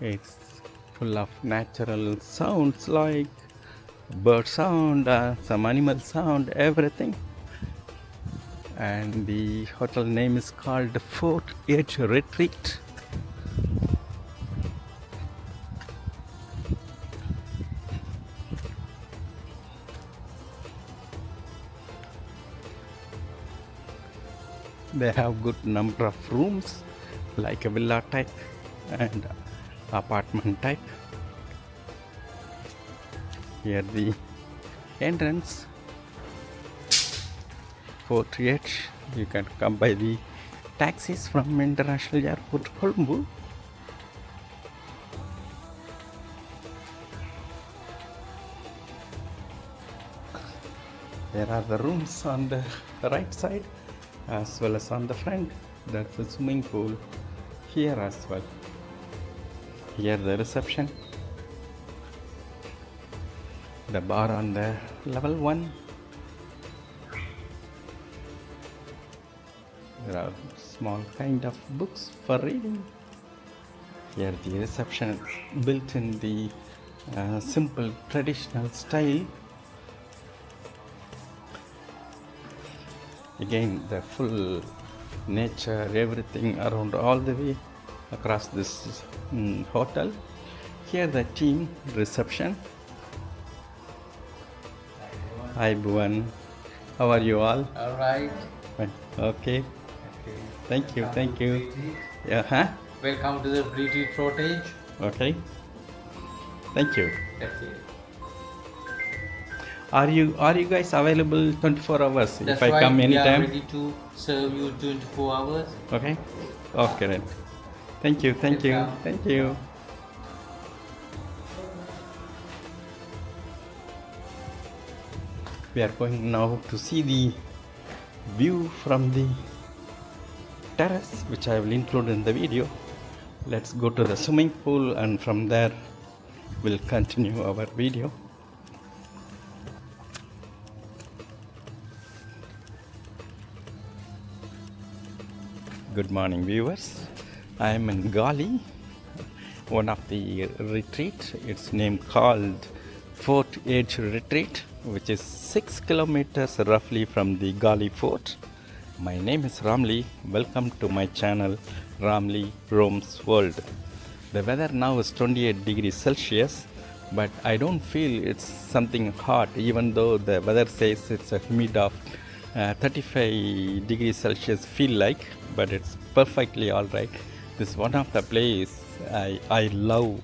It's full of natural sounds like bird sound, some animal sound, everything. And the hotel name is called Fort Edge Retreat. They have good number of rooms like a villa type and apartment type. Here the entrance, Fort Edge. You can come by the taxis from International Airport Colombo. There are the rooms on the right side as well as on the front. That's the swimming pool here as well. Here the reception, the bar on the level 1. There are small kind of books for reading. Here the reception built in the simple traditional style. Again, the full nature, everything around all the way across this hotel. Here the team reception. Hi Bhuvan, how are you all? All right. Fine. Okay. Thank you. Yeah, huh? Welcome to the British Frontage. Okay. Thank you. Okay. Are you guys available 24 hours That's if I right. come anytime? We are ready to serve you 24 hours. Okay. Okay then. Thank you. Welcome. We are going now to see the view from the terrace, which I will include in the video. Let's go to the swimming pool and from there we'll continue our video. Good morning viewers. I am in Galle, one of the retreat. It's named called Fort Edge Retreat, which is 6 kilometers roughly from the Galle Fort. My name is Ramli. Welcome to my channel Ramli Roams World. The weather now is 28 degrees Celsius, but I don't feel it's something hot, even though the weather says it's a humid of 35 degrees Celsius feel like, but it's perfectly all right. This is one of the place I love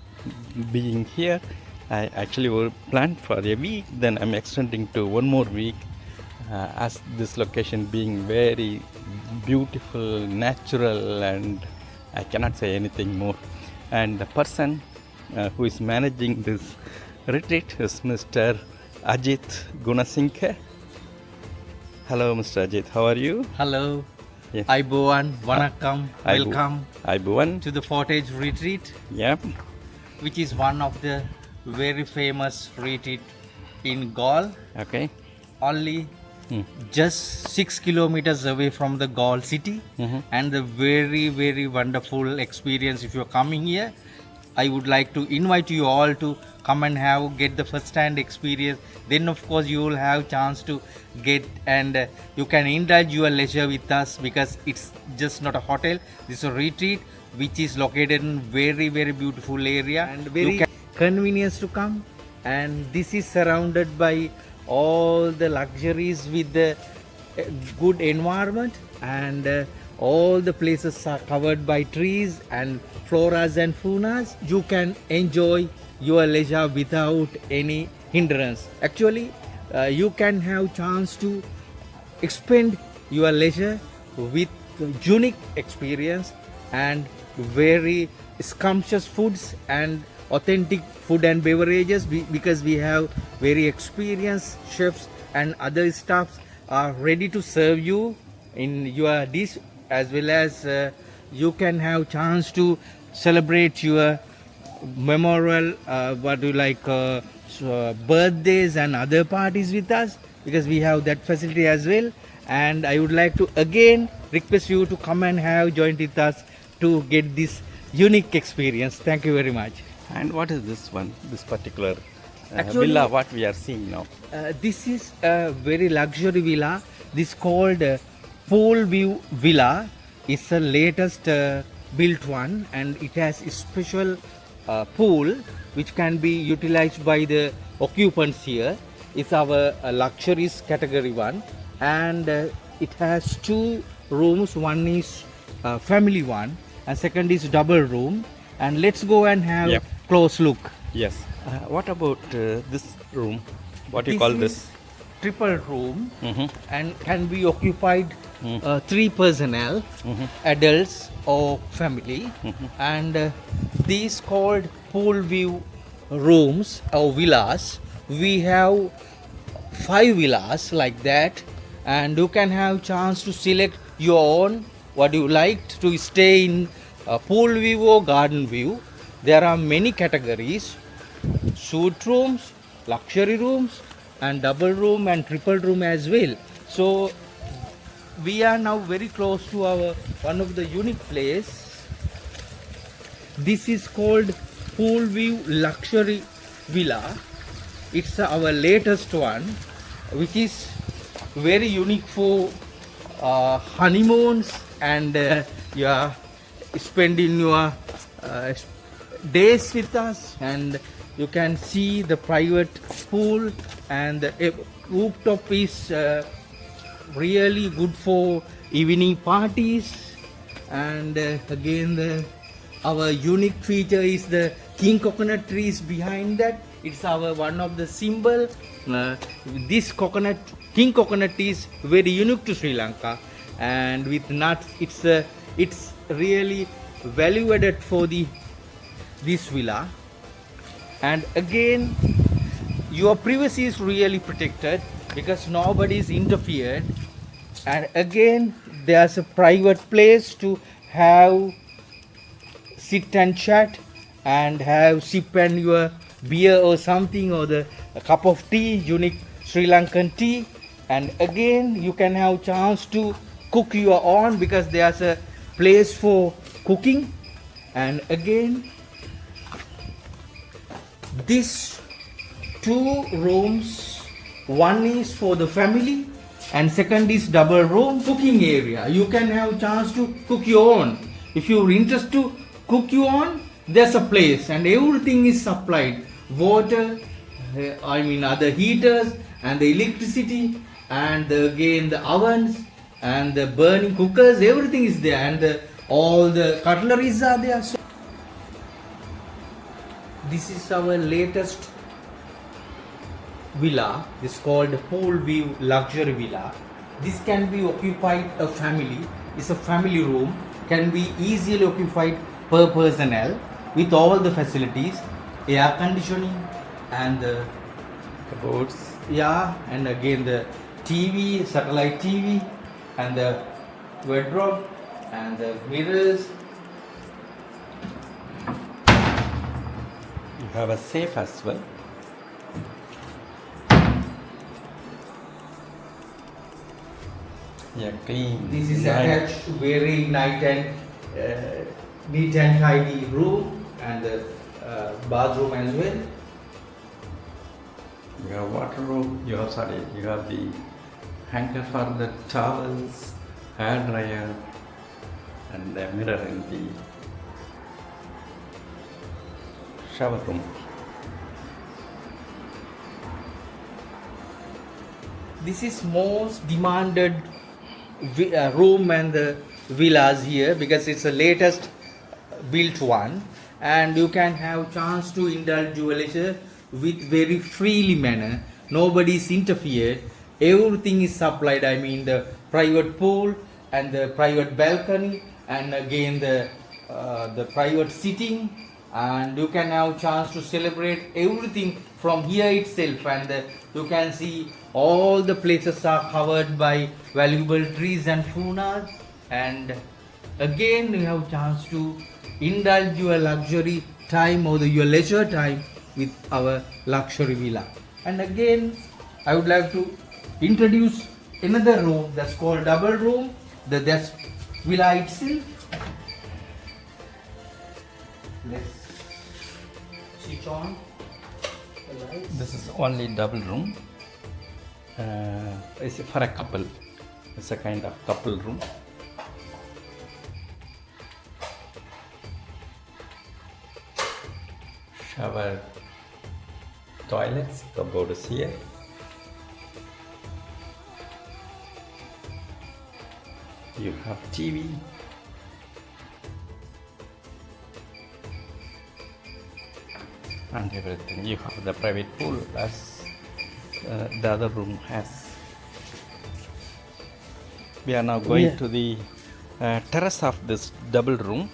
being here. I actually planned for a week, then I'm extending to one more week, as this location being very beautiful, natural, and I cannot say anything more. And the person who is managing this retreat is Mr. Ajit Gunasinghe. Hello Mr. Ajit, how are you? Hello. Yeah. Hi Bhuvan. Vanakkam. Welcome Hi Bhuvan. to the Frontage Retreat, Yep. which is one of the very famous retreat in Galle. Okay. Only just 6 kilometers away from the Galle city, and the very wonderful experience. If you're coming here, I would like to invite you all to come and get the first hand experience. Then of course you will have chance to get and you can indulge your leisure with us, because it's just not a hotel. This is a retreat which is located in very beautiful area and very convenience to come, and this is surrounded by all the luxuries with the good environment, and all the places are covered by trees and floras and faunas. You can enjoy your leisure without any hindrance. Actually, you can have chance to expend your leisure with unique experience and very scrumptious foods and authentic food and beverages, because we have very experienced chefs and other staffs are ready to serve you in your dish, as well as you can have chance to celebrate your memorial birthdays and other parties with us, because we have that facility as well. And I would like to again request you to come and have joined with us to get this unique experience. Thank you very much. And what is this one, this particular Actually- villa what we are seeing now? This is a very luxury villa. This called Pool View Villa. It's the latest built one, and it has a special pool which can be utilized by the occupants here. It's our luxuries category one, and it has two rooms. One is family one, and second is double room. And let's go and have Yep. close look. Yes. What about this room? What do you This call is this? Triple room, Mhm. and can be occupied three personnel, adults or family. And these called pool view rooms or villas. We have 5 villas like that, and you can have chance to select your own what you like to stay in pool view or garden view. There are many categories: suite rooms, luxury rooms, and double room and triple room as well. So we are now very close to our one of the unique place. This is called Pool View Luxury Villa. It's our latest one, which is very unique for honeymoons, and you are spending your days with us, and you can see the private pool, and the rooftop is really good for evening parties. And again, our unique feature is the king coconut trees behind that. It's our one of the symbol. This king coconut is very unique to Sri Lanka, and with nuts, it's really value added for this villa. And again, your privacy is really protected because nobody is interfered. And again, there's a private place to have sit and chat and have sip and your beer or something, or a cup of tea, unique Sri Lankan tea. And again, you can have chance to cook your own because there's a place for cooking. And again, these 2 rooms, one is for the family and second is double room cooking area. You can have chance to cook your own. If you're interested to cook your own, there's a place, and everything is supplied. Water, other heaters and the electricity, and again the ovens and the burning cookers, everything is there, and all the cutleries are there. So this is our latest villa. This is called Pool View Luxury Villa. This can be occupied a family. It's a family room. Can be easily occupied per personnel with all the facilities, air conditioning, and the Cupboards. and again the TV, satellite TV, and the wardrobe and the mirrors. You have a safe as well. Yeah, clean. This is nice. attached to very nice and neat and tidy room, and the bathroom as well. You have wardrobe. You have the hanger for the towels, hair dryer, and the mirror in the shower room. This is most demanded room and the villas here because it's the latest built one, and you can have chance to indulge your leisure with very freely manner. Nobody is interfered. Everything is supplied. I mean the private pool and the private balcony, and again the private sitting, and you can have chance to celebrate everything from here itself. And you can see all the places are covered by valuable trees and fauna, and again you have chance to indulge your luxury time or your leisure time with our luxury villa. And again, I would like to introduce another room that's called double room. That's villa itself. Let's switch on the lights. This is only double room. It's for a couple. It's a kind of couple room. Shower, toilets, cupboard is here. You have TV. And everything. You have the private pool as the other room has. We are now going to the terrace of this double room,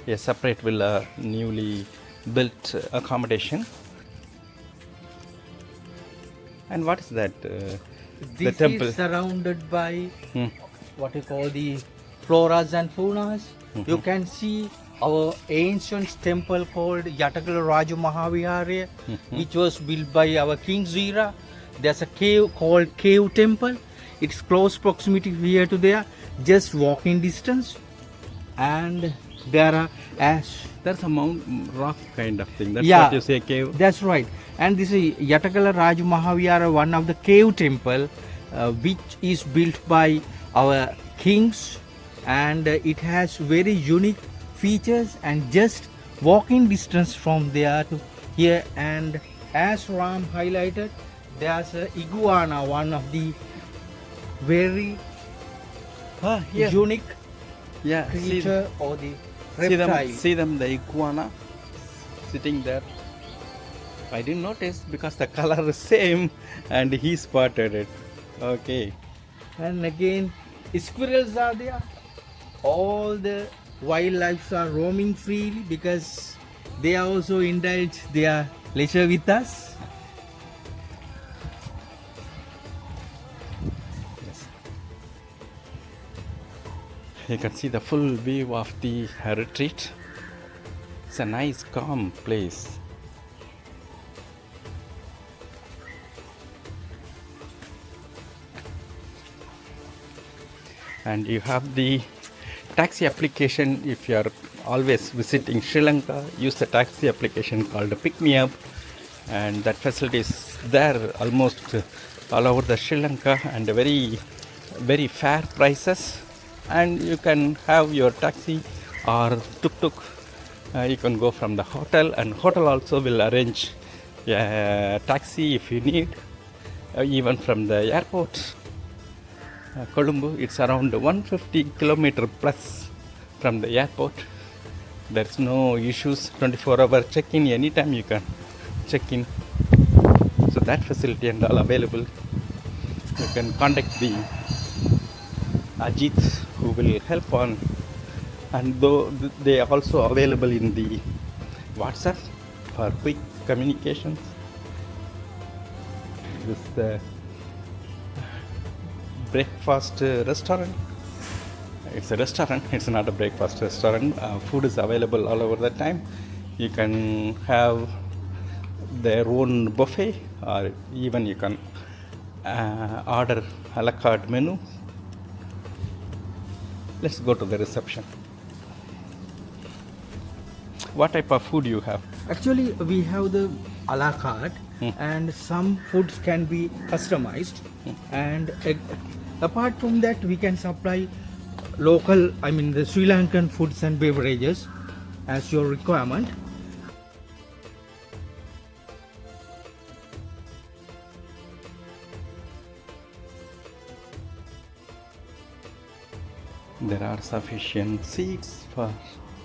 a separate villa, newly built accommodation. And what is that? The This temple. is surrounded by what you call the floras and faunas. You can see our ancient temple called Yatakala Raju Mahavihara, which was built by our king's era. There's a cave called Cave Temple. It's close proximity here to there, just walking distance. And there are There's a mount rock kind of thing. That's Yeah. what you say, cave. That's right. And this is Yatakala Raju Mahavihara, one of the cave temple, which is built by our kings, and it has very unique features and just walking distance from there to here. And as Ram highlighted, there's a iguana, one of the very Here. unique Yeah, creature or the see reptile. see them, the iguana sitting there. I didn't notice because the color is same and he spotted it. Okay. And again, squirrels are there. All the wildlife are roaming freely because they also indulge their leisure with us. Yes. You can see the full view of the retreat. It's a nice, calm place. And you have the taxi application. If you are always visiting Sri Lanka, use the taxi application called Pick Me Up, and that facility is there almost all over the Sri Lanka, and very fair prices. And you can have your taxi or tuk-tuk. You can go from the hotel, and hotel also will arrange a taxi if you need, even from the airport. Colombo, it's around 150 kilometer plus from the airport. There's no issues, 24-hour check-in, anytime you can check in. So that facility and all available. You can contact the Ajit, who will help on, and though they are also available in the WhatsApp for quick communications. This is the breakfast restaurant. It's a restaurant, it's not a breakfast restaurant. Food is available all over the time. You can have their own buffet, or even you can order a la carte menu. Let's go to the reception. What type of food you have? Actually, we have the a la carte, and some foods can be customized. And apart from that, we can supply local, I mean the Sri Lankan foods and beverages as your requirement. There are sufficient seats for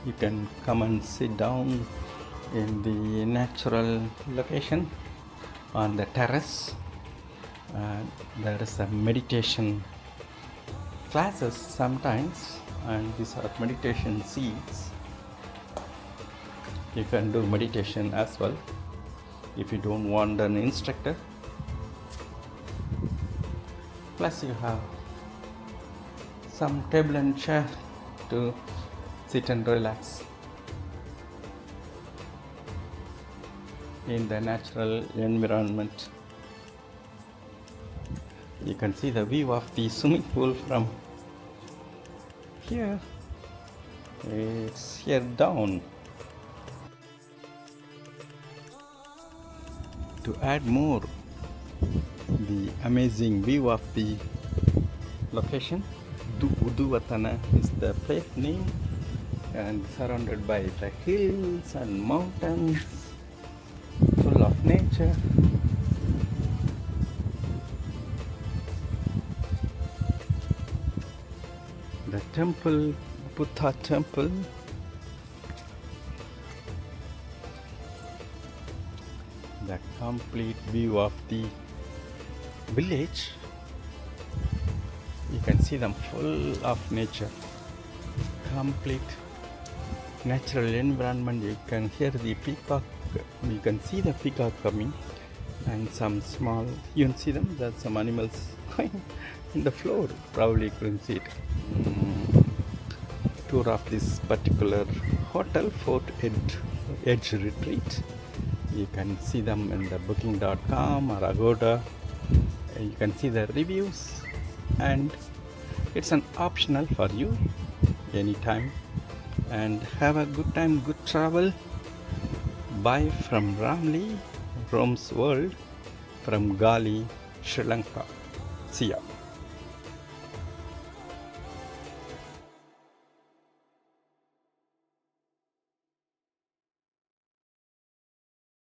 you can come and sit down in the natural location on the terrace. There is a meditation classes sometimes, and these are meditation seats. You can do meditation as well if you don't want an instructor. Plus you have some table and chair to sit and relax in the natural environment. You can see the view of the swimming pool from here. It's here down. to add more the amazing view of the location. Uduvatana is the place name, and surrounded by the hills and mountains, full of nature. The temple, Buddha temple. The complete view of the village. You can see them full of nature. Complete natural environment. You can hear the peacock. You can see the peacock coming, and some small. You can see them. There's some animals going in the floor. Probably you couldn't see it. Tour of this particular hotel, Fort Edge Retreat. You can see them in the booking.com or Agoda. You can see the reviews, and it's an optional for you anytime. And have a good time, good travel. Bye from Ramli, Rome's World, from Galle, Sri Lanka. See ya.